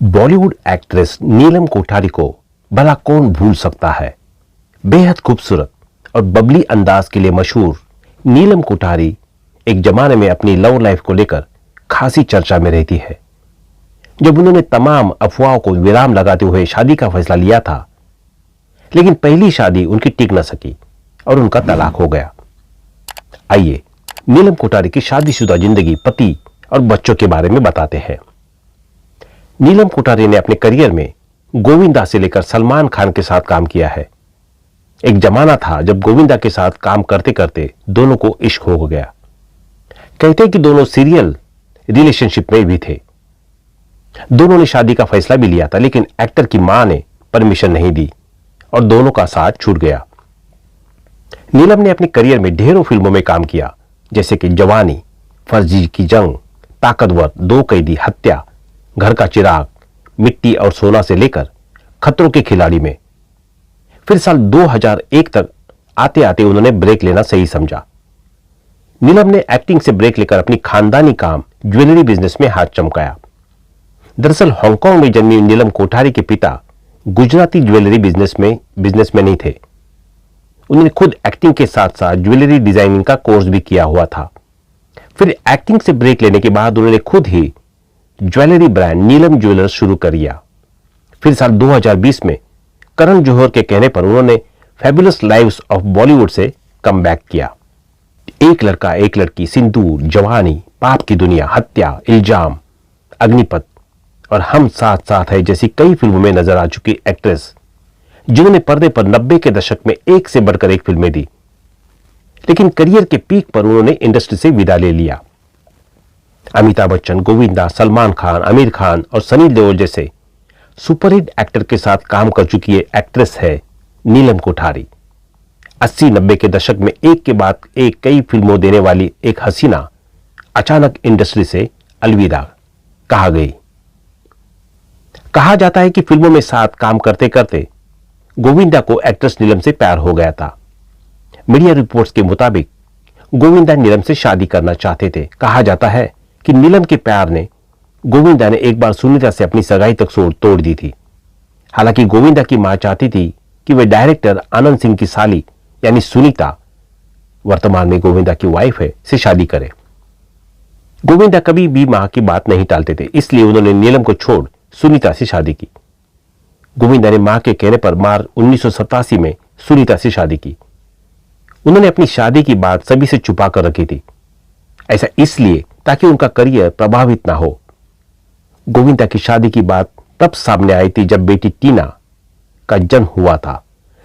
Bollywood actress नीलम कोठारी को भला कौन भूल सकता है। बेहद खूबसूरत और बबली अंदाज के लिए मशहूर नीलम कोठारी एक जमाने में अपनी लव लाइफ को लेकर खासी चर्चा में रहती है। जब उन्होंने तमाम अफवाहों को विराम लगाते हुए शादी का फैसला लिया था, लेकिन पहली शादी उनकी टिक न सकी और उनका तलाक हो गया। आइए नीलम कोठारी की शादीशुदा जिंदगी, पति और बच्चों के बारे में बताते हैं। नीलम कोठारी ने अपने करियर में गोविंदा से लेकर सलमान खान के साथ काम किया है। एक जमाना था जब गोविंदा के साथ काम करते करते दोनों को इश्क हो गया। कहते कि दोनों सीरियल रिलेशनशिप में भी थे। दोनों ने शादी का फैसला भी लिया था, लेकिन एक्टर की मां ने परमिशन नहीं दी और दोनों का साथ छूट गया। नीलम ने अपने करियर में ढेरों फिल्मों में काम किया, जैसे कि जवानी, फर्जी की जंग, ताकतवर, दो कैदी, हत्या, घर का चिराग, मिट्टी और सोना से लेकर खतरों के खिलाड़ी में। फिर साल 2001 तक आते आते उन्होंने ब्रेक लेना सही समझा। नीलम ने एक्टिंग से ब्रेक लेकर अपनी खानदानी काम ज्वेलरी बिजनेस में हाथ चमकाया। दरअसल हांगकांग में जन्मी नीलम कोठारी के पिता गुजराती ज्वेलरी बिजनेस में नहीं थे। उन्होंने खुद एक्टिंग के साथ साथ ज्वेलरी डिजाइनिंग का कोर्स भी किया हुआ था। फिर एक्टिंग से ब्रेक लेने के बाद उन्होंने खुद ही ज्वेलरी ब्रांड नीलम ज्वेलर्स शुरू कर दिया। फिर साल 2020 में करण जौहर के कहने पर उन्होंने फैबुलस लाइव्स ऑफ बॉलीवुड से कम बैक किया। एक लड़का एक लड़की, सिंदूर, जवानी, पाप की दुनिया, हत्या, इल्जाम, अग्निपथ और हम साथ साथ है जैसी कई फिल्मों में नजर आ चुकी एक्ट्रेस, जिन्होंने पर्दे पर 90 के दशक में एक से बढ़कर एक फिल्में दी। लेकिन करियर के पीक पर उन्होंने इंडस्ट्री से विदा ले लिया। अमिताभ बच्चन, गोविंदा, सलमान खान, आमिर खान और सनी देओल जैसे सुपरहिट एक्टर के साथ काम कर चुकी ये एक्ट्रेस है नीलम कोठारी। 80-90 के दशक में एक के बाद एक कई फिल्मों देने वाली एक हसीना अचानक इंडस्ट्री से अलविदा कहा गई। कहा जाता है कि फिल्मों में साथ काम करते करते गोविंदा को एक्ट्रेस नीलम से प्यार हो गया था। मीडिया रिपोर्ट्स के मुताबिक गोविंदा नीलम से शादी करना चाहते थे। कहा जाता है कि नीलम के प्यार ने गोविंदा ने एक बार सुनीता से अपनी सगाई तक तोड़ दी थी। हालांकि गोविंदा की मां चाहती थी कि वे डायरेक्टर आनंद सिंह की साली यानी सुनीता, वर्तमान में गोविंदा की वाइफ है, से शादी करे। गोविंदा कभी भी मां की बात नहीं टालते थे, इसलिए उन्होंने नीलम को छोड़ सुनीता से शादी की। गोविंदा ने मां के कहने पर मार्च 1987 में सुनीता से शादी की। उन्होंने अपनी शादी की बात सभी से छुपा कर रखी थी। ऐसा इसलिए ताकि उनका करियर प्रभावित ना हो। गोविंदा की शादी की बात तब सामने आई थी जब बेटी टीना का जन्म हुआ था।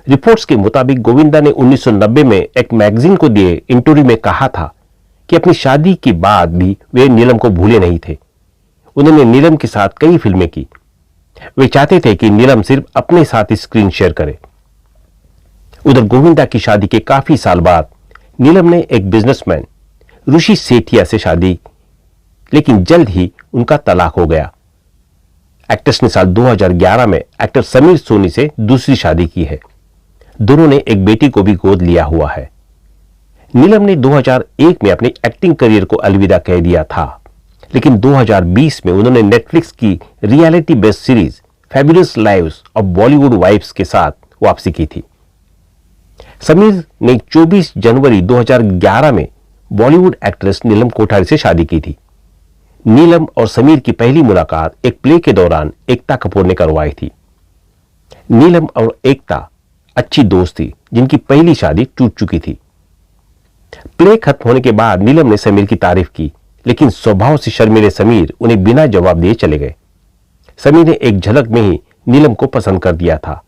रिपोर्ट्स के मुताबिक गोविंदा ने 1990 में एक मैगजीन को दिए इंटरव्यू में कहा था कि अपनी शादी के बाद भी वे नीलम को भूले नहीं थे। उन्होंने नीलम के साथ कई फिल्में की। वे चाहते थे कि नीलम सिर्फ अपने साथ स्क्रीन शेयर करे। उधर गोविंदा की शादी के काफी साल बाद नीलम ने एक बिजनेसमैन ऋषि सेठिया से शादी, लेकिन जल्द ही उनका तलाक हो गया। एक्ट्रेस ने साल 2011 में एक्टर समीर सोनी से दूसरी शादी की है। दोनों ने एक बेटी को भी गोद लिया हुआ है। नीलम ने 2001 में अपने एक्टिंग करियर को अलविदा कह दिया था, लेकिन 2020 में उन्होंने नेटफ्लिक्स की reality based series fabulous lives of Bollywood wives के साथ वापसी की थी। समीर ने 24 जनवरी 2011 में बॉलीवुड एक्ट्रेस नीलम कोठारी से शादी की थी। नीलम और समीर की पहली मुलाकात एक प्ले के दौरान एकता कपूर ने करवाई थी। नीलम और एकता अच्छी दोस्त थी, जिनकी पहली शादी टूट चुकी थी। प्ले खत्म होने के बाद नीलम ने समीर की तारीफ की, लेकिन स्वभाव से शर्मीले समीर उन्हें बिना जवाब दिए चले गए। समीर ने एक झलक में ही नीलम को पसंद कर दिया था।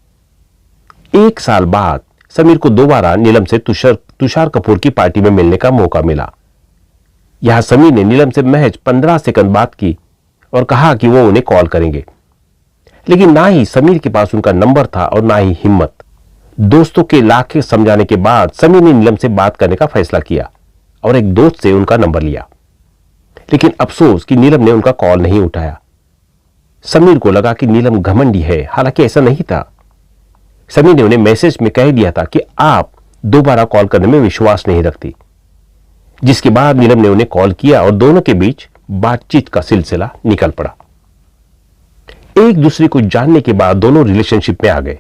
एक साल बाद समीर को दोबारा नीलम से तुषार कपूर की पार्टी में मिलने का मौका मिला। यहां समीर ने नीलम से महज 15 सेकंड बात की और कहा कि वो उन्हें कॉल करेंगे, लेकिन ना ही समीर के पास उनका नंबर था और ना ही हिम्मत। दोस्तों के लाख समझाने के बाद समीर ने नीलम से बात करने का फैसला किया और एक दोस्त से उनका नंबर लिया, लेकिन अफसोस कि नीलम ने उनका कॉल नहीं उठाया। समीर को लगा कि नीलम घमंडी है, हालांकि ऐसा नहीं था। समीर ने उन्हें मैसेज में कह दिया था कि आप दोबारा कॉल करने में विश्वास नहीं रखती, जिसके बाद नीलम ने उन्हें कॉल किया और दोनों के बीच बातचीत का सिलसिला निकल पड़ा। एक दूसरे को जानने के बाद दोनों रिलेशनशिप में आ गए।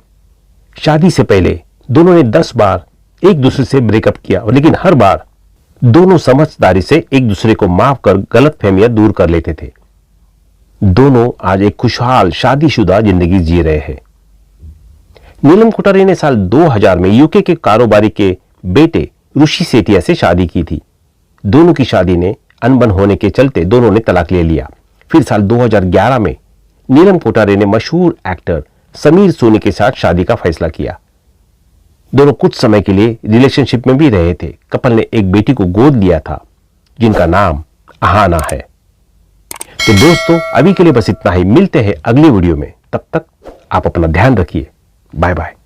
शादी से पहले दोनों ने 10 बार एक दूसरे से ब्रेकअप किया, लेकिन हर बार दोनों समझदारी से एक दूसरे को माफ कर गलतफहमियां दूर कर लेते थे। दोनों आज एक खुशहाल शादीशुदा जिंदगी जी रहे हैं। नीलम कोठारी ने साल 2000 में यूके के कारोबारी के बेटे ऋषि सेठिया से शादी की थी। दोनों की शादी ने अनबन होने के चलते दोनों ने तलाक ले लिया। फिर साल 2011 में नीलम कोठारी ने मशहूर एक्टर समीर सोनी के साथ शादी का फैसला किया। दोनों कुछ समय के लिए रिलेशनशिप में भी रहे थे। कपल ने एक बेटी को गोद लिया था जिनका नाम अहाना है। तो दोस्तों, अभी के लिए बस इतना ही। मिलते हैं अगली वीडियो में। तब तक आप अपना ध्यान रखिए। Bye bye.